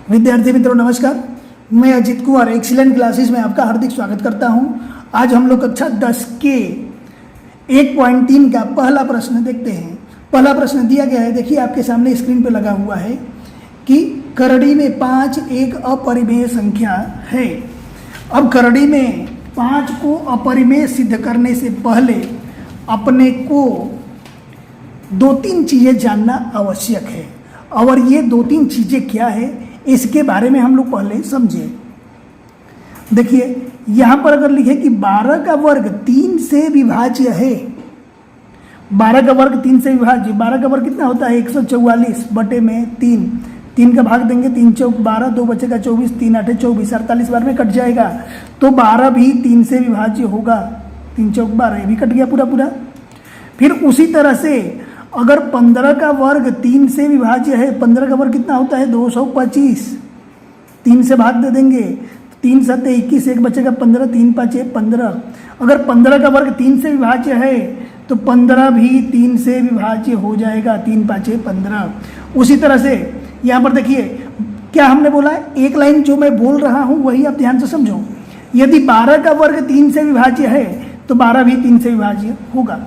विद्यार्थी मित्रों नमस्कार, मैं अजित कुमार एक्सीलेंट क्लासेस में आपका हार्दिक स्वागत करता हूं। आज हम लोग कक्षा 10 के 1.3 का पहला प्रश्न देखते हैं। पहला प्रश्न दिया गया है, देखिए आपके सामने स्क्रीन पर लगा हुआ है कि करड़ी में 5 एक अपरिमेय संख्या है। अब करड़ी में 5 को अपरिमेय सिद्ध करने से पहले अपने को 2-3 चीज़ें जानना आवश्यक है, और ये 2-3 चीज़ें क्या है इसके बारे में हम लोग पहले समझें। देखिए यहाँ पर अगर लिखे कि 12 का वर्ग 3 से विभाज्य है, 12 का वर्ग 3 से विभाज्य, 12 का वर्ग कितना होता है 144 बटे में 3, 3 का भाग देंगे 3 चौक 12, 2 बचेगा 24, 3 8 24, 48 बार में कट जाएगा, तो 12 भी 3 से विभाज्य होगा, 3 चौक 12, ये भी कट गया पूरा पूरा। फिर उसी तरह से अगर 15 का वर्ग 3 से विभाज्य है, 15 का वर्ग कितना होता है 225, 3 से भाग दे देंगे, 3 7 21, 1 बचेगा 15, 3 5 15। अगर 15 का वर्ग 3 से विभाज्य है तो 15 भी 3 से विभाज्य हो जाएगा, 3 5 15। उसी तरह से यहाँ पर देखिए क्या हमने बोला है, एक लाइन जो मैं बोल रहा हूँ वही आप ध्यान से समझो। यदि 12 का वर्ग 3 से विभाज्य है तो 12 भी 3 से विभाज्य होगा,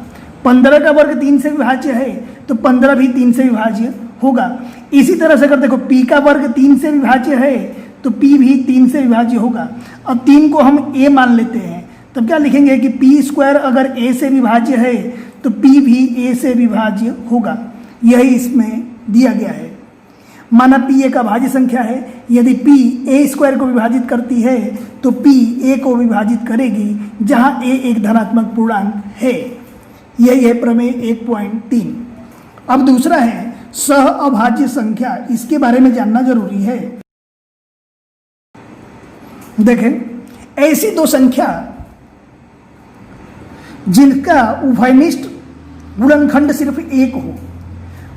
15 का वर्ग 3 से विभाज्य है तो 15 भी 3 से विभाज्य होगा। इसी तरह से अगर देखो p का वर्ग 3 से विभाज्य है तो p भी 3 से विभाज्य होगा। अब 3 को हम a मान लेते हैं, तब क्या लिखेंगे कि p स्क्वायर अगर a से विभाज्य है तो p भी a से विभाज्य होगा। यही इसमें दिया गया है। माना p एक अभाज्य संख्या है, यदि p a स्क्वायर को विभाजित करती है तो p a को विभाजित करेगी, जहाँ a एक धनात्मक पूर्णांक है। यही है प्रमेय 1.3। अब दूसरा है सह अभाज्य संख्या, इसके बारे में जानना जरूरी है। देखें ऐसी दो संख्या जिनका उभयनिष्ठ गुणनखंड सिर्फ एक हो,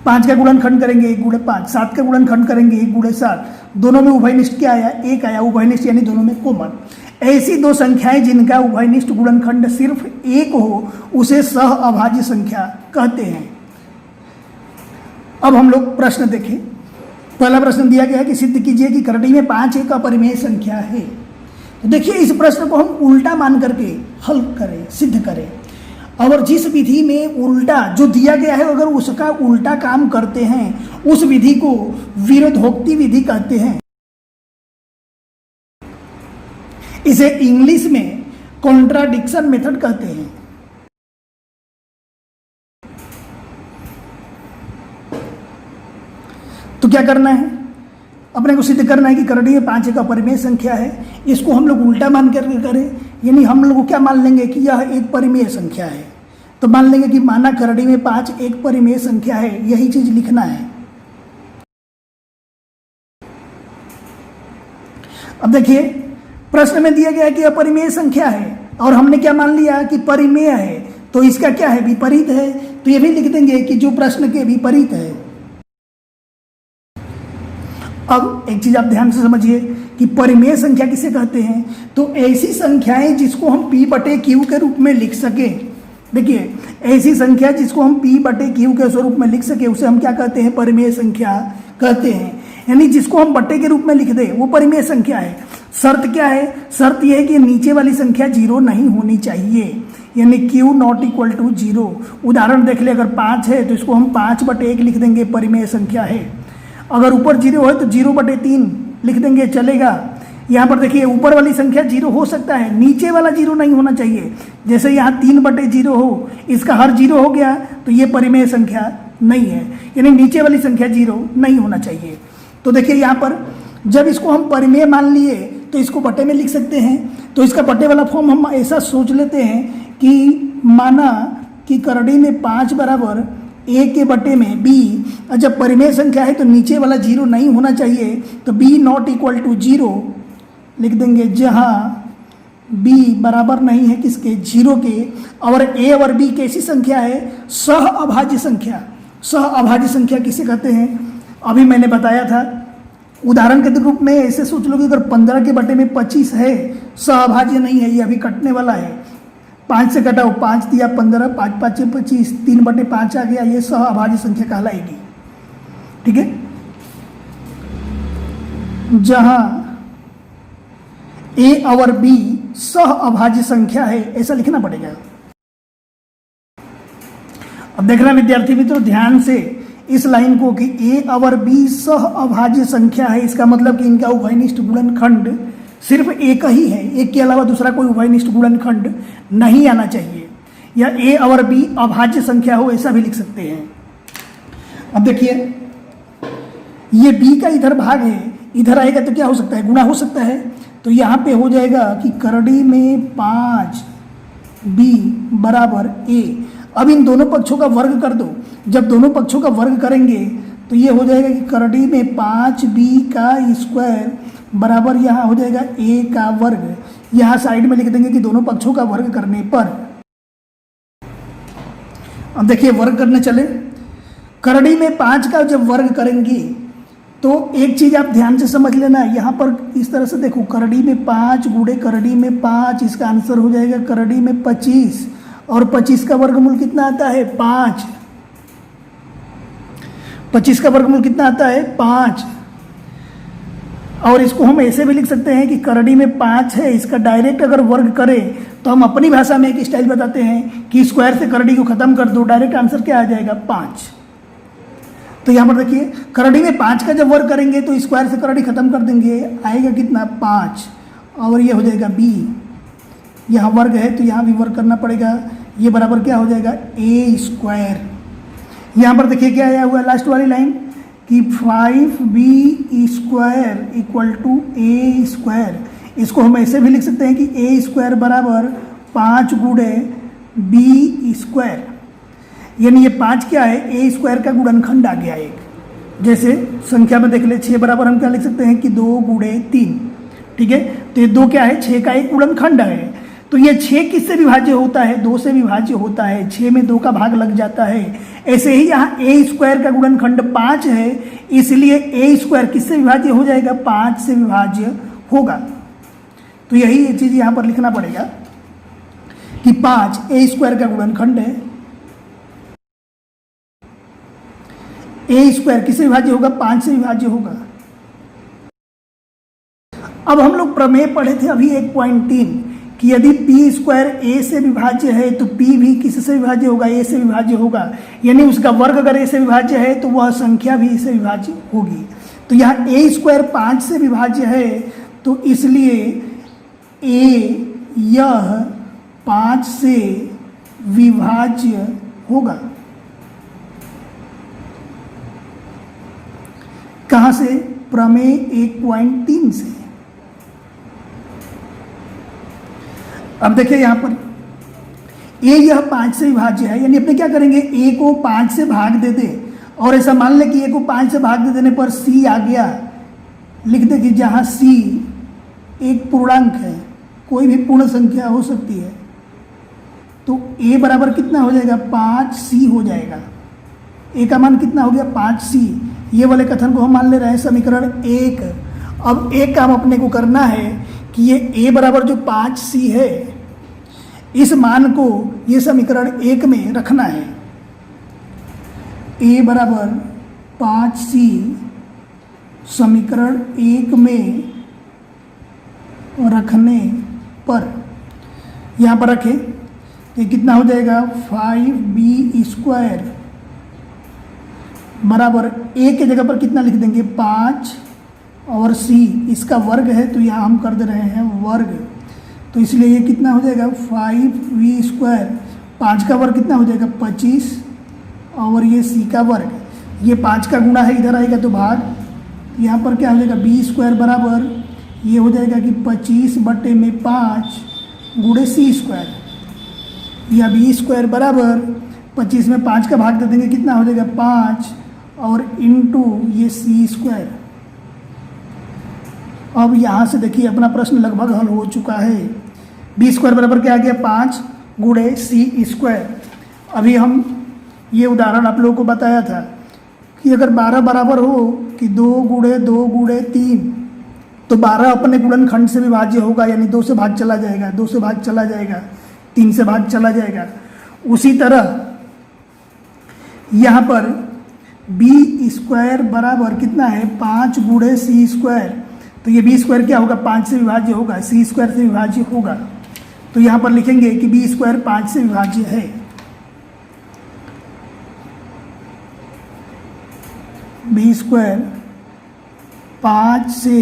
5 का गुणनखंड करेंगे 1 गुणे 5, 7 का गुणनखंड करेंगे 1 गुणे 7, दोनों में उभयनिष्ठ क्या आया, 1 आया, उभयनिष्ठ यानी दोनों में कॉमन। ऐसी दो संख्याएं जिनका उभयनिष्ठ गुणनखंड सिर्फ 1 हो उसे सह अभाज्य संख्या कहते हैं। अब हम लोग प्रश्न देखें। पहला प्रश्न दिया गया है कि सिद्ध कीजिए कि करड़ी में 5 एक अपरिमेय संख्या है। तो देखिए इस प्रश्न को हम उल्टा मान करके हल करें, सिद्ध करें, और जिस विधि में उल्टा जो दिया गया है अगर उसका उल्टा काम करते हैं उस विधि को विरोधोक्ति विधि कहते हैं। इसे इंग्लिश में कॉन्ट्राडिक्शन मेथड कहते हैं। तो क्या करना है, अपने को सिद्ध करना है कि करड़ी में 5 एक अपरिमेय संख्या है। इसको हम लोग उल्टा मान करके करें, यानी हम लोग क्या मान लेंगे कि यह एक परिमेय संख्या है। तो मान लेंगे कि माना करड़ी में 5 एक परिमेय संख्या है, यही चीज लिखना है। अब देखिए प्रश्न में दिया गया है कि अपरिमेय संख्या है और हमने क्या मान लिया कि परिमेय है, तो इसका क्या है, विपरीत है। तो ये भी लिख देंगे कि जो प्रश्न के विपरीत है। अब एक चीज आप ध्यान से समझिए कि परिमेय संख्या किसे कहते हैं, तो ऐसी संख्याएं जिसको हम p बटे q के रूप में लिख सके। देखिए ऐसी संख्या जिसको हम p बटे q के स्वरूप में लिख सके उसे हम क्या कहते हैं, परिमेय संख्या कहते हैं। यानी जिसको हम बटे के रूप में लिख दे वो परिमेय संख्या है। शर्त क्या है, शर्त यह है कि नीचे वाली संख्या 0 नहीं होनी चाहिए, यानी q नॉट इक्वल टू 0। उदाहरण देख ले, अगर 5 है तो इसको हम 5 बटे 1 लिख देंगे, परिमेय संख्या है। अगर ऊपर 0 है तो 0 बटे 3 लिख देंगे, चलेगा। यहाँ पर देखिए ऊपर वाली संख्या 0 हो सकता है, नीचे वाला 0 नहीं होना चाहिए। जैसे यहाँ 3 बटे 0 हो, इसका हर 0 हो गया तो ये परिमेय संख्या नहीं है, यानी नीचे वाली संख्या 0 नहीं होना चाहिए। तो देखिए यहाँ पर जब इसको हम परिमेय मान लिए तो इसको बटे में लिख सकते हैं। तो इसका बटे वाला फॉर्म हम ऐसा सोच लेते हैं कि माना कि करड़ी में 5 बराबर a के बटे में b, जब परिमेय संख्या है तो नीचे वाला 0 नहीं होना चाहिए, तो b नॉट इक्वल टू 0 लिख देंगे, जहाँ b बराबर नहीं है किसके, 0 के। और a और b कैसी संख्या है, सह अभाज्य संख्या। सह अभाज्य संख्या किसे कहते हैं, अभी मैंने बताया था। उदाहरण के रूप में ऐसे सोच लो कि अगर 15 के बटे में 25 है, सहअभाज्य नहीं है, ये अभी कटने वाला है। 5 से घटाओ, 5 दिया 15, 5 5 25, 3/5 आ गया, ये सहअभाज्य संख्या कहलाएगी। ठीक है। जहां ए और बी सह अभाज्य संख्या है, ऐसा लिखना पड़ेगा। अब देखना विद्यार्थी मित्रों ध्यान से इस लाइन को कि ए और बी सह अभाज्य संख्या है, इसका मतलब कि इनका उभयनिष्ठ गुणनखंड सिर्फ एक ही है, एक के अलावा दूसरा कोई उभयनिष्ठ गुणनखंड नहीं आना चाहिए, या ए और बी अभाज्य संख्या हो, ऐसा भी लिख सकते हैं। अब देखिए ये बी का इधर भाग है, इधर आएगा तो क्या हो सकता है, गुणा हो सकता है। तो यहाँ पे हो जाएगा कि करड़ी में 5 बी बराबर ए। अब इन दोनों पक्षों का वर्ग कर दो। जब दोनों पक्षों का वर्ग करेंगे तो ये हो जाएगा कि करड़ी में 5 बी का स्क्वायर बराबर यहाँ हो जाएगा ए का वर्ग। यहाँ साइड में लिख देंगे कि दोनों पक्षों का वर्ग करने पर। अब देखिए वर्ग करने चले, करड़ी में 5 का जब वर्ग करेंगे तो एक चीज़ आप ध्यान से समझ लेना, यहाँ पर इस तरह से देखो, करड़ी में 5 गुणे करड़ी में 5, इसका आंसर हो जाएगा करड़ी में 25, और 25 का वर्गमूल कितना आता है 5। 25 का वर्गमूल कितना आता है 5। और इसको हम ऐसे भी लिख सकते हैं कि करड़ी में 5 है, इसका डायरेक्ट अगर वर्ग करें तो हम अपनी भाषा में एक स्टाइल बताते हैं कि स्क्वायर से करड़ी को खत्म कर दो, डायरेक्ट आंसर क्या आ जाएगा 5। तो यहाँ पर देखिए करड़ी में 5 का जब वर्ग करेंगे तो स्क्वायर से करड़ी खत्म कर देंगे, आएगा कितना 5, और ये हो जाएगा b। यहाँ वर्ग है तो यहाँ भी वर्ग करना पड़ेगा, ये बराबर क्या हो जाएगा ए स्क्वायर। यहाँ पर देखिए क्या आया हुआ लास्ट वाली लाइन कि 5b square equal to A square. इसको हम ऐसे भी लिख सकते हैं कि ए स्क्वायर बराबर 5 गुणे बी स्क्वायर, यानी ये 5 क्या है ए स्क्वायर का गुणनखंड आ गया एक। जैसे संख्या में देख ले 6 बराबर हम क्या लिख सकते हैं कि 2 गुणे 3, ठीक है। तो ये 2 क्या है 6 का एक गुणनखंड है। तो ये 6 किससे विभाज्य होता है 2 से विभाज्य होता है, 6 में 2 का भाग लग जाता है। ऐसे ही यहाँ ए स्क्वायर का गुणनखंड 5 है, इसलिए ए स्क्वायर किससे विभाज्य हो जाएगा 5 से विभाज्य होगा। तो यही चीज़ यहाँ पर लिखना पड़ेगा कि 5 ए स्क्वायर का गुणनखंड है। ए स्क्वायर किससे विभाज्य होगा 5 से विभाज्य होगा। अब हम लोग प्रमेय पढ़े थे अभी 1.3 कि यदि पी स्क्वायर ए से विभाज्य है तो पी भी किससे विभाज्य होगा ए से विभाज्य होगा, यानी उसका वर्ग अगर ए से विभाज्य है तो वह संख्या भी ए से विभाज्य होगी। तो यहाँ ए स्क्वायर 5 से विभाज्य है तो इसलिए ए यह 5 से विभाज्य होगा। कहाँ से प्रमेय 1.3 से। अब देखिए यहाँ पर ए यह 5 से विभाज्य है, यानी अपने क्या करेंगे ए को 5 से भाग दे दे, और ऐसा मान ले कि ए को 5 से भाग दे देने पर सी आ गया, लिख दे कि जहाँ सी एक पूर्णांक है, कोई भी पूर्ण संख्या हो सकती है, तो ए बराबर कितना हो जाएगा 5c हो जाएगा। ए का मान कितना हो गया 5c। ये वाले कथन को हम मान ले रहे हैं समीकरण 1। अब एक काम अपने को करना है कि ये a बराबर जो 5c है इस मान को ये समीकरण 1 में रखना है। a बराबर 5c समीकरण 1 में रखने पर यहाँ पर रखें तो ये कितना हो जाएगा 5b स्क्वायर बराबर a के जगह पर कितना लिख देंगे 5 और c इसका वर्ग है तो यहाँ हम कर दे रहे हैं वर्ग, तो इसलिए ये कितना हो जाएगा 5v स्क्वायर, 5 का वर्ग कितना हो जाएगा 25 और ये c का वर्ग, ये 5 का गुणा है इधर आएगा तो भाग, यहाँ पर क्या हो जाएगा b स्क्वायर बराबर ये हो जाएगा कि 25 बटे में 5 गुणे c स्क्वायर, या b स्क्वायर बराबर 25 में 5 का भाग दे देंगे कितना हो जाएगा 5 और इंटू ये c स्क्वायर। अब यहाँ से देखिए अपना प्रश्न लगभग हल हो चुका है। b स्क्वायर बराबर क्या आ गया 5 गुणे c स्क्वायर। अभी हम ये उदाहरण आप लोगों को बताया था कि अगर 12 बराबर हो कि 2 गुणे 2 गुणे 3 तो 12 अपने गुणनखंड से विभाज्य होगा, यानी 2 से भाग चला जाएगा, 2 से भाग चला जाएगा, 3 से भाग चला जाएगा। उसी तरह यहाँ पर b स्क्वायर बराबर कितना है 5 गुणे c स्क्वायर, तो ये बी स्क्वायर क्या होगा, 5 से विभाज्य होगा, सी स्क्वायर से विभाज्य होगा। तो यहाँ पर लिखेंगे कि बी स्क्वायर 5 से विभाज्य है। बी स्क्वायर 5 से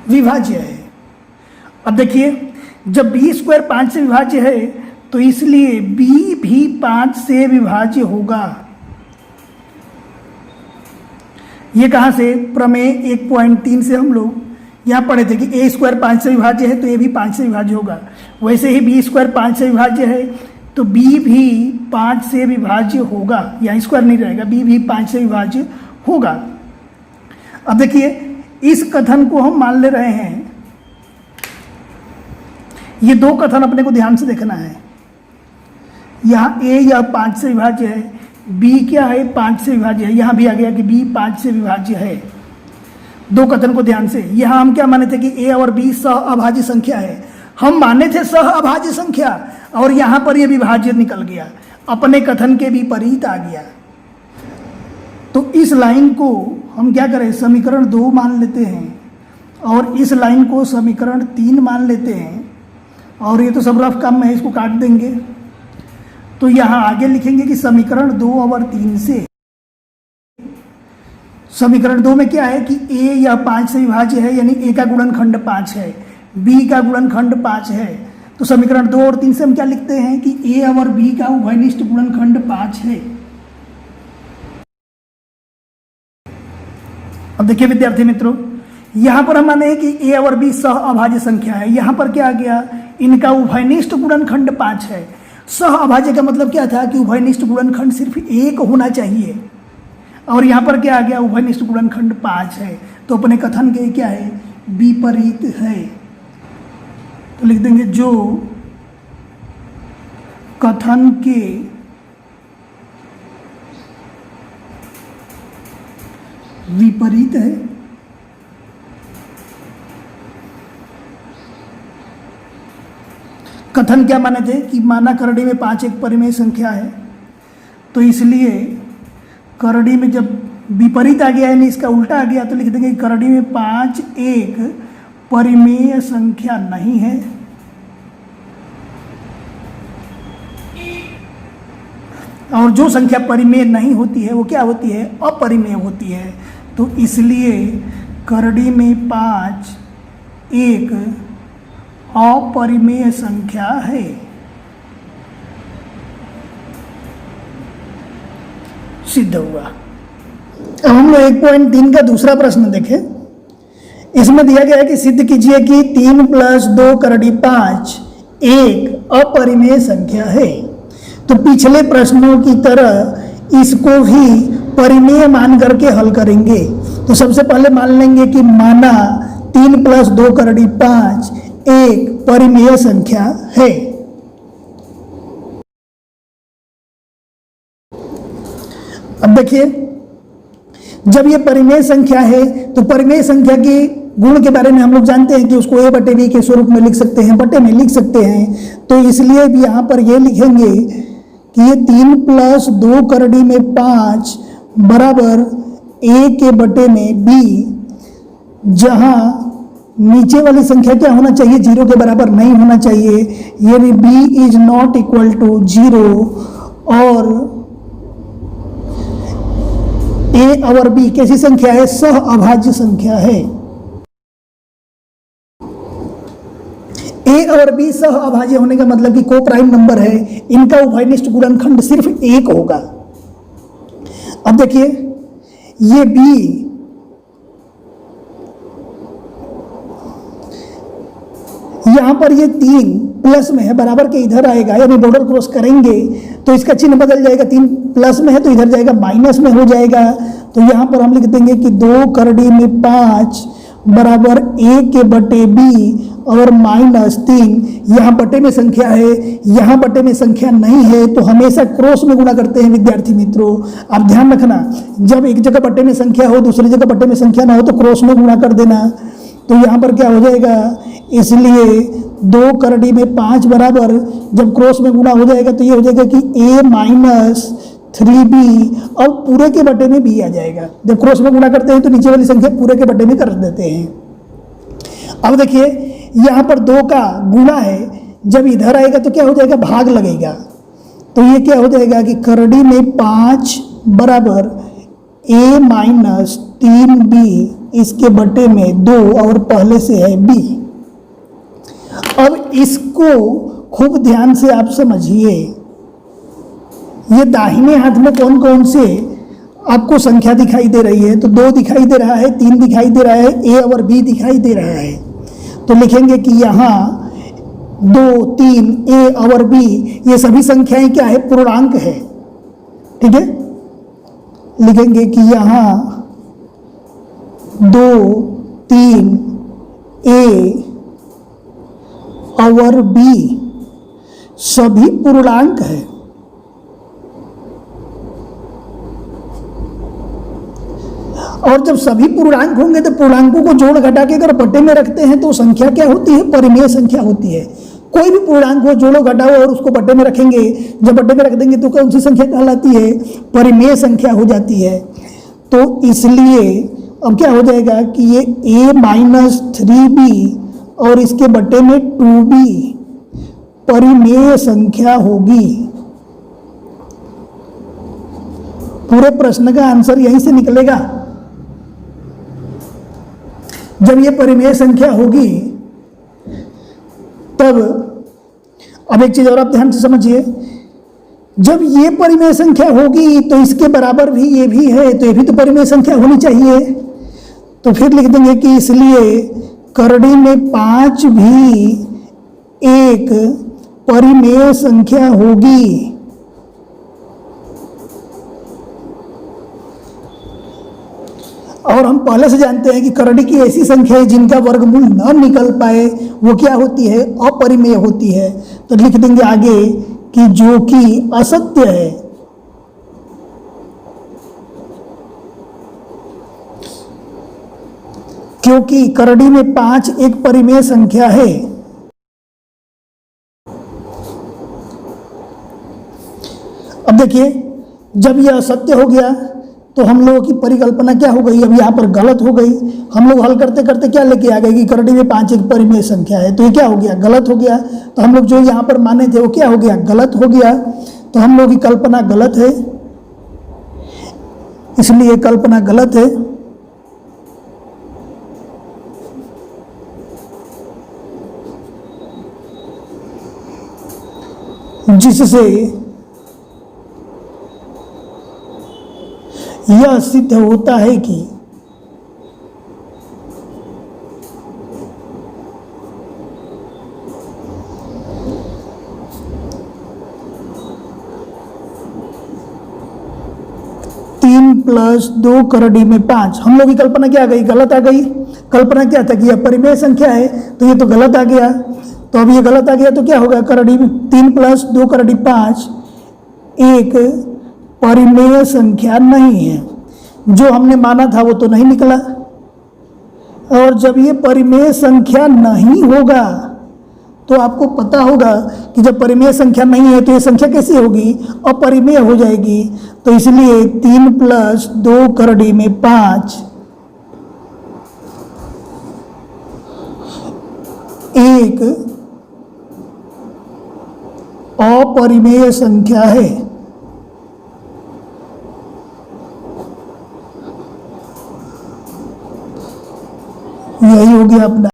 विभाज्य है। अब देखिए, जब बी स्क्वायर 5 से विभाज्य है तो इसलिए बी भी 5 से विभाज्य होगा। ये कहाँ से, प्रमेय 1.3 से हम लोग यहाँ पढ़े थे कि ए स्क्वायर 5 से विभाज्य है तो ए भी 5 से विभाज्य होगा। वैसे ही बी स्क्वायर 5 से विभाज्य है तो बी भी 5 से विभाज्य होगा, यहाँ स्क्वायर नहीं रहेगा, बी भी 5 से विभाज्य होगा। अब देखिए, इस कथन को हम मान ले रहे हैं, ये दो कथन अपने को ध्यान से देखना है। यहाँ ए या 5 से विभाज्य है, बी क्या है, 5 से विभाज्य है, यहाँ भी आ गया कि बी 5 से विभाज्य है। दो कथन को ध्यान से, यहाँ हम क्या माने थे कि ए और बी सह अभाज्य संख्या है, हम माने थे सह अभाज्य संख्या, और यहाँ पर ये विभाज्य निकल गया, अपने कथन के विपरीत आ गया। तो इस लाइन को हम क्या करें, समीकरण 2 मान लेते हैं, और इस लाइन को समीकरण 3 मान लेते हैं, और ये तो सब रफ काम है, इसको काट देंगे। तो यहाँ आगे लिखेंगे कि समीकरण 2 और 3 से, समीकरण 2 में क्या है कि ए या 5 से विभाज्य है, यानी ए का गुणनखंड 5 है, बी का गुणनखंड 5 है। तो समीकरण 2 और 3 से हम क्या लिखते हैं कि ए और बी का उभयनिष्ठ गुणनखंड 5 है। अब देखिए विद्यार्थी मित्रों, यहां पर हम माने कि ए और बी सह अभाज्य संख्या है, यहां पर क्या आ गया, इनका उभयनिष्ठ गुणनखंड 5 है। सह अभाज्य का मतलब क्या था कि उभयनिष्ठ गुणनखंड सिर्फ 1 होना चाहिए, और यहाँ पर क्या आ गया, उभयनिष्ठ गुणनखंड 5 है। तो अपने कथन के क्या है, विपरीत है। तो लिख देंगे जो कथन के विपरीत है कथन क्या माने थे कि माना करड़ी में 5 एक परिमेय संख्या है, तो इसलिए करड़ी में जब विपरीत आ गया यानी इसका उल्टा आ गया तो लिख देंगे करड़ी में 5 एक परिमेय संख्या नहीं है, और जो संख्या परिमेय नहीं होती है वो क्या होती है, अपरिमेय होती है। तो इसलिए करड़ी में 5 एक अपरिमेय संख्या है। सिद्ध हुआ। अब हम लोग 1.3 का दूसरा प्रश्न देखें। इसमें दिया गया है कि सिद्ध कीजिए कि 3 + 2 करड़ी 5 एक अपरिमेय संख्या है। तो पिछले प्रश्नों की तरह इसको भी परिमेय मान करके हल करेंगे। तो सबसे पहले मान लेंगे कि माना 3 + 2 करड़ी 5 एक परिमेय संख्या है। अब देखिए, जब ये परिमेय संख्या है तो परिमेय संख्या के गुण के बारे में हम लोग जानते हैं कि उसको a/b के स्वरूप में लिख सकते हैं, बटे में लिख सकते हैं। तो इसलिए भी यहाँ पर ये लिखेंगे कि ये 3 + 2 करड़ी में 5 बराबर a के बटे में b, जहाँ नीचे वाली संख्या क्या होना चाहिए, 0 के बराबर नहीं होना चाहिए, यानी b ≠ 0, और a और b कैसी संख्या है, सह अभाज्य संख्या है। a और b सह अभाज्य होने का मतलब कि को प्राइम नंबर है, इनका उभयनिष्ठ गुणनखंड सिर्फ 1 होगा। अब देखिए, ये b यहां पर ये 3 प्लस में है, बराबर के इधर आएगा, यानी बॉर्डर क्रॉस करेंगे तो इसका चिन्ह बदल जाएगा, 3 प्लस में है तो इधर जाएगा माइनस में हो जाएगा। तो यहाँ पर हम लिख देंगे कि 2 करड़ी में 5 बराबर a के बटे b और -3। यहाँ बटे में संख्या है, यहाँ बटे में संख्या नहीं है, तो हमेशा क्रॉस में गुणा करते हैं विद्यार्थी मित्रों। आप ध्यान रखना, जब एक जगह बटे में संख्या हो दूसरी जगह बटे में संख्या ना हो तो क्रॉस में गुणा कर देना। तो यहाँ पर क्या हो जाएगा, इसलिए 2 करड़ी में 5 बराबर जब क्रॉस में गुणा हो जाएगा तो ये हो जाएगा कि a 3b, अब पूरे के बटे में b आ जाएगा। जब क्रॉस में गुणा करते हैं तो नीचे वाली संख्या पूरे के बटे में कर देते हैं। अब देखिए यहाँ पर 2 का गुणा है, जब इधर आएगा तो क्या हो जाएगा, भाग लगेगा। तो ये क्या हो जाएगा कि करड़ी में 5 बराबर a माइनस 3b, इसके बटे में 2 और पहले से है b। अब इसको खूब ध्यान से आप समझिए, ये दाहिने हाथ में कौन कौन से आपको संख्या दिखाई दे रही है, तो 2 दिखाई दे रहा है, 3 दिखाई दे रहा है, a और b दिखाई दे रहा है। तो लिखेंगे कि यहाँ 2, 3, a और b ये सभी संख्याएं क्या है, पूर्णांक है। ठीक है, लिखेंगे कि यहाँ 2, 3, a और b सभी पूर्णांक है। और जब सभी पूर्णांक होंगे तो पूर्णांकों को जोड़ घटा के अगर बटे में रखते हैं तो संख्या क्या होती है, परिमेय संख्या होती है। कोई भी पूर्णांक हो, जोड़ो घटाओ और उसको बटे में रखेंगे, जब बटे में रख देंगे तो कौन सी संख्या कहलाती है, परिमेय संख्या हो जाती है। तो इसलिए अब क्या हो जाएगा कि ये a माइनस 3b और इसके बटे में 2b परिमेय संख्या होगी। पूरे प्रश्न का आंसर यहीं से निकलेगा। जब ये परिमेय संख्या होगी तब, अब एक चीज और आप ध्यान से समझिए, जब ये परिमेय संख्या होगी तो इसके बराबर भी ये भी है, तो ये भी तो परिमेय संख्या होनी चाहिए। तो फिर लिख देंगे कि इसलिए करड़ी में 5 भी एक परिमेय संख्या होगी। और हम पहले से जानते हैं कि करड़ी की ऐसी संख्या है जिनका वर्गमूल न निकल पाए, वो क्या होती है, अपरिमेय होती है। तो लिख देंगे आगे कि जो कि असत्य है। क्योंकि करड़ी में 5 एक परिमेय संख्या है। अब देखिए, जब यह असत्य हो गया तो हम लोगों की परिकल्पना क्या हो गई, अब यहाँ पर गलत हो गई। हम लोग हल करते करते क्या लेके आ गए कि करड़ी में 5 एक परिमेय संख्या है, तो ये क्या हो गया, गलत हो गया। तो हम लोग जो यहाँ पर माने थे वो क्या हो गया, गलत हो गया। तो हम लोग की कल्पना गलत है, इसलिए कल्पना गलत है। जिससे यह सिद्ध होता है कि तीन प्लस 2 करड़ी में 5, हम लोग की कल्पना क्या आ गई, गलत आ गई। कल्पना क्या था कि यह परिमेय संख्या है, तो ये तो गलत आ गया। तो अब ये गलत आ गया तो क्या होगा, करड़ी में 3 प्लस 2 करड़ी 5 एक परिमेय संख्या नहीं है। जो हमने माना था वो तो नहीं निकला। और जब ये परिमेय संख्या नहीं होगा तो आपको पता होगा कि जब परिमेय संख्या नहीं है तो ये संख्या कैसी होगी, अपरिमेय हो जाएगी। तो इसलिए 3 प्लस 2 करड़ी में 5 एक अपरिमेय संख्या है। यही हो गया अपना